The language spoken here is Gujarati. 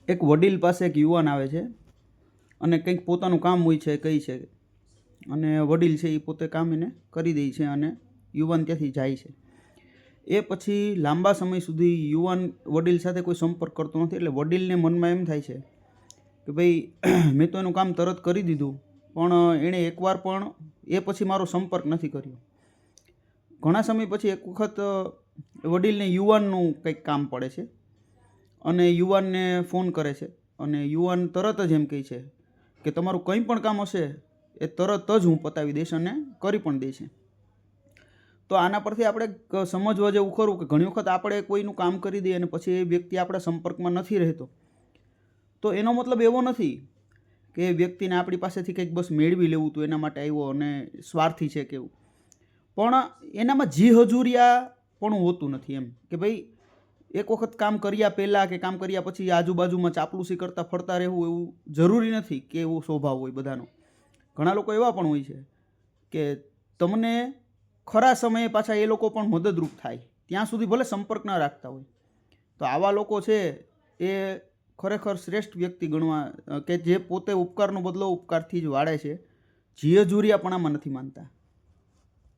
એક વડીલ પાસે એક યુવાન આવે છે અને કંઈક પોતાનું કામ હોય છે કહી છે, અને વડીલ છે એ પોતે કામ એને કરી દે છે અને યુવાન ત્યાંથી જાય છે. એ પછી લાંબા સમય સુધી યુવાન વડીલ સાથે કોઈ સંપર્ક કરતો નથી. એટલે વડીલને મનમાં એમ થાય છે કે ભાઈ મેં તો એનું કામ તરત કરી દીધું, પણ એણે એકવાર પણ એ પછી મારો સંપર્ક નથી કર્યો. ઘણા સમય પછી એક વખત વડીલને યુવાનનું કંઈક કામ પડે છે અને યુવાનને ફોન કરે છે, અને યુવાન તરત જ એમ કહે છે કે તમારું કંઈ પણ કામ હશે એ તરત જ હું પતાવી દઈશ અને કરી પણ દઈશ. તો આના પરથી આપણે સમજવા જેવું ખરું કે ઘણી વખત આપણે કોઈનું કામ કરી દઈએ અને પછી એ વ્યક્તિ આપણા સંપર્કમાં નથી રહેતો, તો એનો મતલબ એવો નથી કે એ વ્યક્તિને આપણી પાસેથી કંઈક બસ મેળવી લેવું હતું એના માટે આવ્યો અને સ્વાર્થી છે કે એવું. પણ એનામાં જી હજુરિયા પણ હોતું નથી. એમ કે ભાઈ એક વખત કામ કર્યા પહેલાં કે કામ કર્યા પછી આજુબાજુમાં ચાપલુસી કરતાં ફરતા રહેવું એવું જરૂરી નથી કે એવો સ્વભાવ હોય બધાનો. ઘણા લોકો એવા પણ હોય છે કે તમને ખરા સમયે પાછા એ લોકો પણ મદદરૂપ થાય, ત્યાં સુધી ભલે સંપર્ક ન રાખતા હોય. તો આવા લોકો છે એ ખરેખર શ્રેષ્ઠ વ્યક્તિ ગણવા, કે જે પોતે ઉપકારનો બદલો ઉપકારથી જ વાળે છે, જીયજુરિયાપણામાં નથી માનતા.